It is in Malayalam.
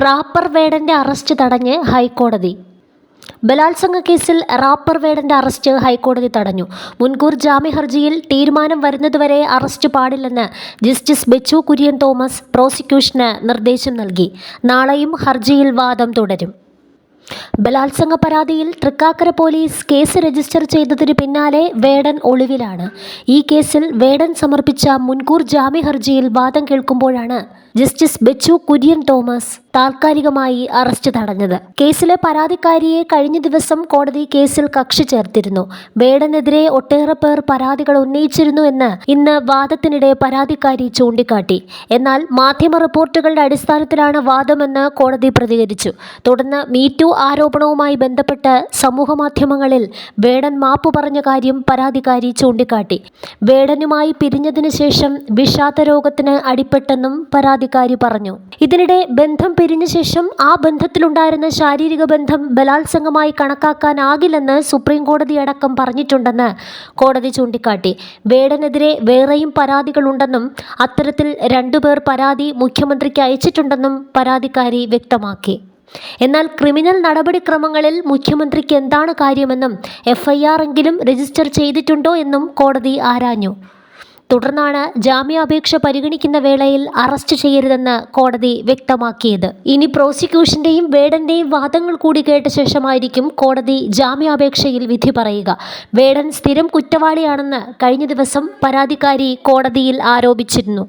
റാപ്പർ വേടന്റെ അറസ്റ്റ് തടഞ്ഞ് ഹൈക്കോടതി. ബലാത്സംഗ കേസിൽ റാപ്പർ വേടന്റെ അറസ്റ്റ് ഹൈക്കോടതി തടഞ്ഞു. മുൻകൂർ ജാമ്യ ഹർജിയിൽ തീരുമാനം വരുന്നതുവരെ അറസ്റ്റ് പാടില്ലെന്ന് ജസ്റ്റിസ് ബെച്ചു കുര്യൻ തോമസ് പ്രോസിക്യൂഷന് നിർദ്ദേശം നൽകി. നാളെയും ഹർജിയിൽ വാദം തുടരും. ബലാത്സംഗ പരാതിയിൽ തൃക്കാക്കര പോലീസ് കേസ് രജിസ്റ്റർ ചെയ്തതിനു പിന്നാലെ വേടൻ ഒളിവിലാണ്. ഈ കേസിൽ വേടൻ സമർപ്പിച്ച മുൻകൂർ ജാമ്യ ഹർജിയിൽ വാദം കേൾക്കുമ്പോഴാണ് ജസ്റ്റിസ് ബെച്ചു കുര്യൻ തോമസ് താൽക്കാലികമായി അറസ്റ്റ് തടഞ്ഞത്. കേസിലെ പരാതിക്കാരിയെ കഴിഞ്ഞ ദിവസം കോടതി കേസിൽ കക്ഷി ചേർത്തിരുന്നു. വേടനെതിരെ ഒട്ടേറെ പേർ പരാതികൾ ഉന്നയിച്ചിരുന്നു എന്ന് ഇന്ന് വാദത്തിനിടെ പരാതിക്കാരി ചൂണ്ടിക്കാട്ടി. എന്നാൽ മാധ്യമ റിപ്പോർട്ടുകളുടെ അടിസ്ഥാനത്തിലാണ് വാദമെന്ന് കോടതി പ്രതികരിച്ചു. തുടർന്ന് മീറ്റു ആരോപണവുമായി ബന്ധപ്പെട്ട് സമൂഹമാധ്യമങ്ങളിൽ വേടൻ മാപ്പ് പറഞ്ഞ കാര്യം പരാതിക്കാരി ചൂണ്ടിക്കാട്ടി. വേടനുമായി പിരിഞ്ഞതിനു ശേഷം വിഷാദരോഗത്തിന് അടിപ്പെട്ടെന്നും പരാതിക്കാരി പറഞ്ഞു. ഇതിനിടെ ബന്ധം പിരിഞ്ഞ ശേഷം ആ ബന്ധത്തിലുണ്ടായിരുന്ന ശാരീരിക ബന്ധം ബലാത്സംഗമായി കണക്കാക്കാനാകില്ലെന്ന് സുപ്രീം കോടതി അടക്കം പറഞ്ഞിട്ടുണ്ടെന്ന് കോടതി ചൂണ്ടിക്കാട്ടി. വേടനെതിരെ വേറെയും പരാതികളുണ്ടെന്നും അത്തരത്തിൽ 2 പേർ പരാതി മുഖ്യമന്ത്രിക്ക് അയച്ചിട്ടുണ്ടെന്നും പരാതിക്കാരി വ്യക്തമാക്കി. എന്നാൽ ക്രിമിനൽ നടപടിക്രമങ്ങളിൽ മുഖ്യമന്ത്രിക്ക് എന്താണ് കാര്യമെന്നും FIR എങ്കിലും രജിസ്റ്റർ ചെയ്തിട്ടുണ്ടോ എന്നും കോടതി ആരാഞ്ഞു. തുടർന്നാണ് ജാമ്യാപേക്ഷ പരിഗണിക്കുന്ന വേളയിൽ അറസ്റ്റ് ചെയ്യരുതെന്ന് കോടതി വ്യക്തമാക്കിയത്. ഇനി പ്രോസിക്യൂഷന്റെയും വേടന്റെയും വാദങ്ങൾ കൂടി കേട്ട ശേഷമായിരിക്കും കോടതി ജാമ്യാപേക്ഷയിൽ വിധി പറയുക. വേടൻ സ്ഥിരം കുറ്റവാളിയാണെന്ന് കഴിഞ്ഞ ദിവസം പരാതിക്കാരി കോടതിയിൽ ആരോപിച്ചിരുന്നു.